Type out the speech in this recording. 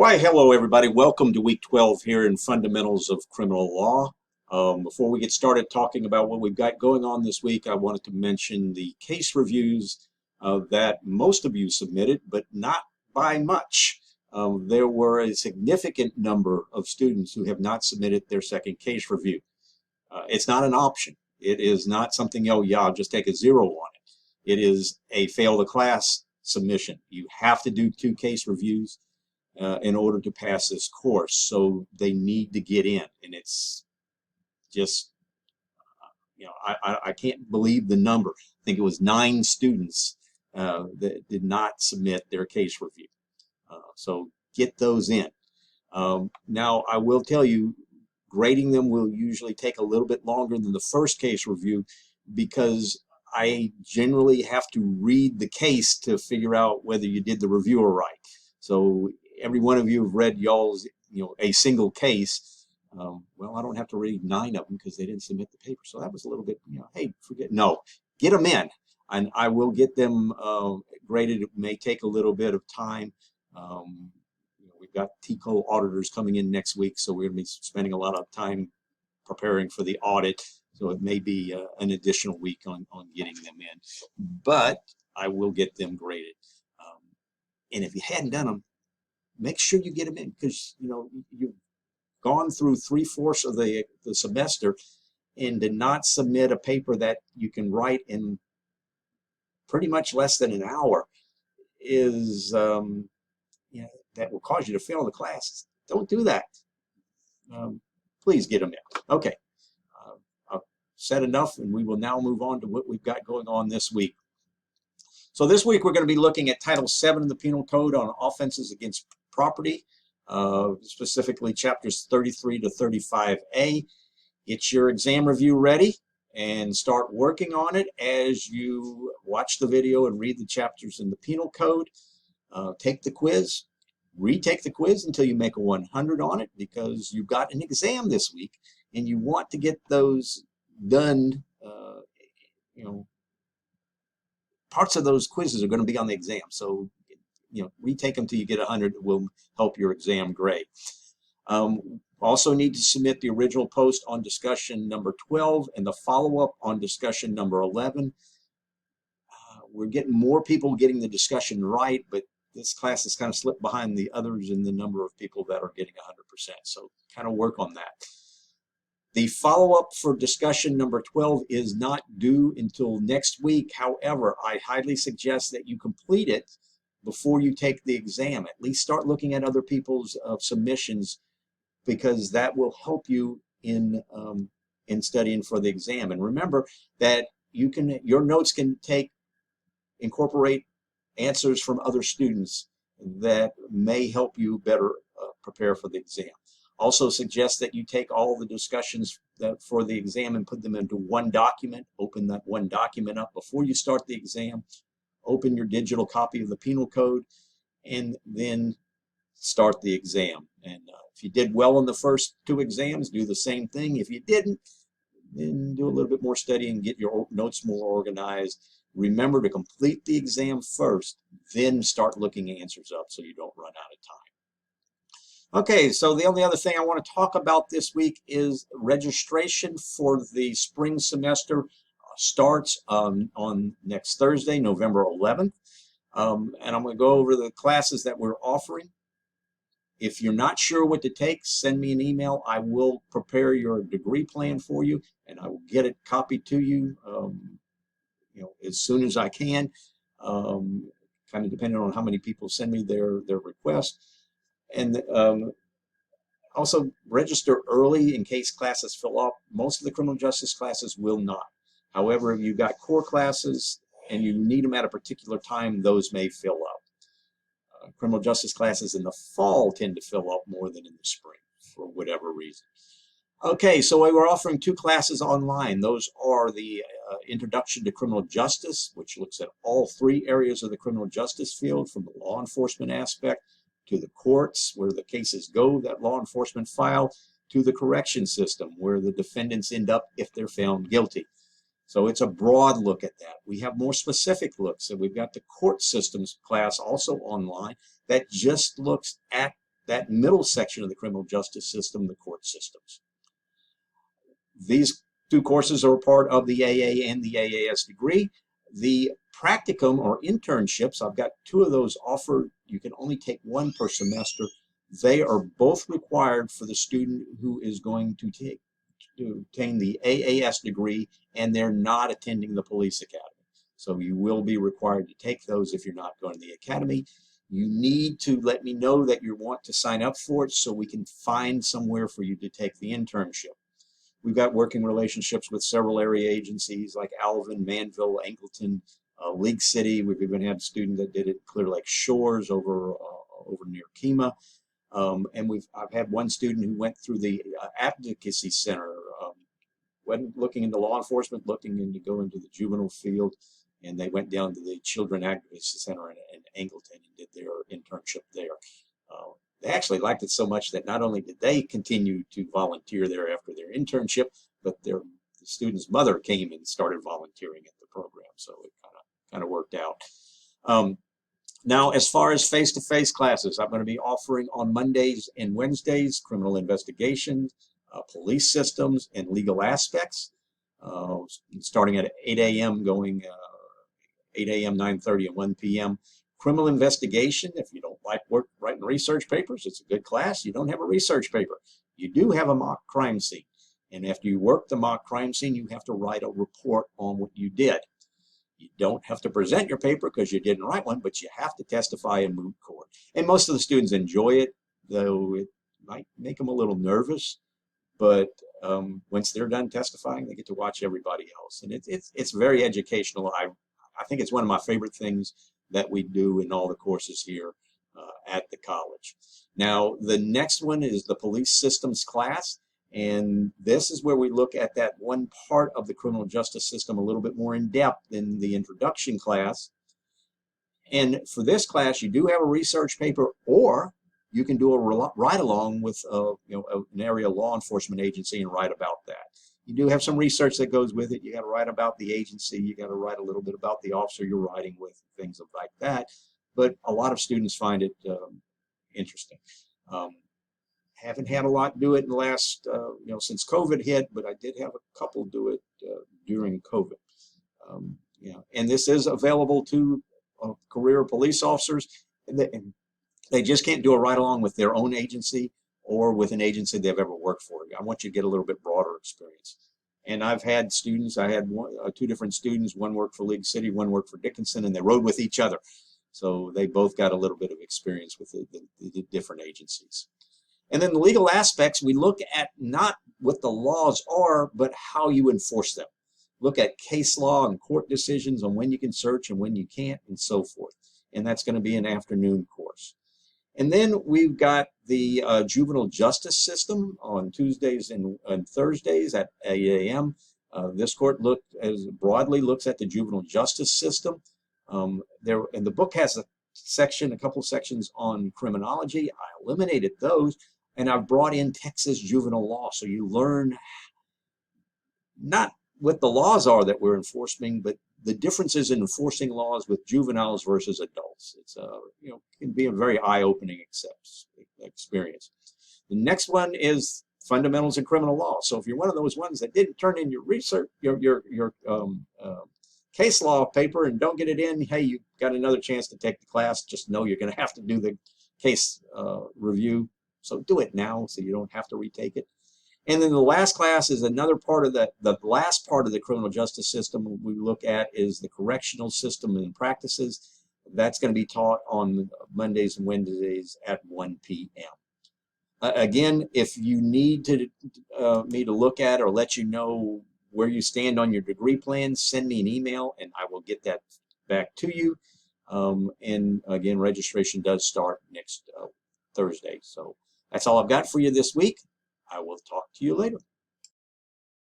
Why, hello everybody. Welcome to week 12 here in Fundamentals of Criminal Law. Before we get started talking about what we've got going on this week, I wanted to mention the case reviews that most of you submitted, but not by much. There were a significant number of students who have not submitted their second case review. It's not an option. It is not something, oh yeah, I'll just take a 0 on it. It is a fail the class submission. You have to do 2 case reviews in order to pass this course, so they need to get in, and it's just, I can't believe the number. I think it was 9 students that did not submit their case review. So get those in. Now, I will tell you, grading them will usually take a little bit longer than the first case review because I generally have to read the case to figure out whether you did the review right. So every one of you have read y'all's, a single case. Well, I don't have to read 9 of them because they didn't submit the paper. So that was a little bit, hey, no, get them in. And I will get them graded. It may take a little bit of time. We've got TCO auditors coming in next week, so we're going to be spending a lot of time preparing for the audit. So it may be an additional week on getting them in. But I will get them graded. And if you hadn't done them, make sure you get them in, because you've gone through 3/4 of the semester and did not submit a paper that you can write in pretty much less than an hour is that will cause you to fail the class. Don't do that. Please get them in. Okay, I've said enough, and we will now move on to what we've got going on this week. So this week we're going to be looking at Title VII of the Penal Code on offenses against property, specifically chapters 33 to 35A. Get your exam review ready and start working on it as you watch the video and read the chapters in the Penal Code. Take the quiz, retake the quiz until you make a 100 on it, because you've got an exam this week and you want to get those done. Parts of those quizzes are going to be on the exam, so retake them till you get 100. It will help your exam grade. Also need to submit the original post on discussion number 12 and the follow-up on discussion number 11. We're getting more people getting the discussion right, but this class has kind of slipped behind the others in the number of people that are getting 100%, so kind of work on that. The follow-up for discussion number 12 is not due until next week. However, I highly suggest that you complete it before you take the exam. At least start looking at other people's submissions, because that will help you in studying for the exam. And remember that your notes can incorporate answers from other students that may help you better prepare for the exam. Also suggest that you take all the discussions for the exam and put them into one document. Open that one document up before you start the exam. Open your digital copy of the Penal Code, and then start the exam. And if you did well in the first 2 exams, do the same thing. If you didn't, then do a little bit more studying, get your notes more organized. Remember to complete the exam first, then start looking answers up so you don't run out of time. Okay, so the only other thing I want to talk about this week is registration for the spring semester starts on next Thursday, November 11th. And I'm going to go over the classes that we're offering. If you're not sure what to take, send me an email. I will prepare your degree plan for you, and I will get it copied to you, as soon as I can, kind of depending on how many people send me their request. And also register early in case classes fill up. Most of the criminal justice classes will not. However, if you've got core classes and you need them at a particular time, those may fill up. Criminal justice classes in the fall tend to fill up more than in the spring for whatever reason. Okay, so we're offering 2 classes online. Those are the Introduction to Criminal Justice, which looks at all 3 areas of the criminal justice field, from the law enforcement aspect to the courts, where the cases go that law enforcement file, to the correction system, where the defendants end up if they're found guilty. So it's a broad look at that. We have more specific looks. So we've got the court systems class also online that just looks at that middle section of the criminal justice system, the court systems. These two courses are part of the AA and the AAS degree. The practicum or internships, I've got two of those offered. You can only take one per semester. They are both required for the student who is going to obtain the AAS degree and they're not attending the police academy. So you will be required to take those if you're not going to the academy. You need to let me know that you want to sign up for it so we can find somewhere for you to take the internship. We've got working relationships with several area agencies like Alvin, Manville, Angleton, League City. We've even had a student that did it Clear Lake Shores over near Kemah. And I've had one student who went through the advocacy center, wasn't looking into law enforcement, looking into going to the juvenile field, and they went down to the Children Advocacy Center in Angleton and did their internship there. They actually liked it so much that not only did they continue to volunteer there after their internship, but the student's mother came and started volunteering at the program. So it kind of worked out. Now, as far as face-to-face classes, I'm going to be offering on Mondays and Wednesdays criminal investigations, police systems, and legal aspects, starting at 8 a.m. going 8 a.m., 9:30, and 1 p.m. Criminal investigation, if you don't like writing research papers, it's a good class. You don't have a research paper. You do have a mock crime scene. And after you work the mock crime scene, you have to write a report on what you did. You don't have to present your paper because you didn't write one, but you have to testify in moot court. And most of the students enjoy it, though it might make them a little nervous. But once they're done testifying, they get to watch everybody else. And it's very educational. I think it's one of my favorite things that we do in all the courses here at the college. Now, the next one is the police systems class. And this is where we look at that one part of the criminal justice system a little bit more in depth than the introduction class. And for this class, you do have a research paper, or you can do a ride-along with an area law enforcement agency and write about that. You do have some research that goes with it. You got to write about the agency. You got to write a little bit about the officer you're riding with, things like that. But a lot of students find it interesting. Haven't had a lot do it in the last, since COVID hit, but I did have a couple do it during COVID. And this is available to career police officers. And they just can't do a ride-along with their own agency or with an agency they've ever worked for. I want you to get a little bit broader experience. And I've had students, I had two different students, one worked for League City, one worked for Dickinson, and they rode with each other. So they both got a little bit of experience with the different agencies. And then the legal aspects, we look at not what the laws are, but how you enforce them. Look at case law and court decisions on when you can search and when you can't, and so forth. And that's going to be an afternoon course. And then we've got the juvenile justice system on Tuesdays and Thursdays at 8 a.m. This court broadly looks at the juvenile justice system. And the book has a couple sections on criminology. I eliminated those, and I've brought in Texas juvenile law, so you learn not what the laws are that we're enforcing, but the differences in enforcing laws with juveniles versus adults. It's can be a very eye-opening experience. The next one is fundamentals in criminal law. So if you're one of those ones that didn't turn in your research, your case law paper and don't get it in, hey, you got another chance to take the class. Just know you're going to have to do the case review. So do it now so you don't have to retake it. And then the last class is another part of the last part of the criminal justice system we look at is the correctional system and practices. That's going to be taught on Mondays and Wednesdays at 1 p.m. Again, if you need me to look at or let you know where you stand on your degree plan, send me an email and I will get that back to you. And again, registration does start next Thursday. So that's all I've got for you this week. I will talk to you later.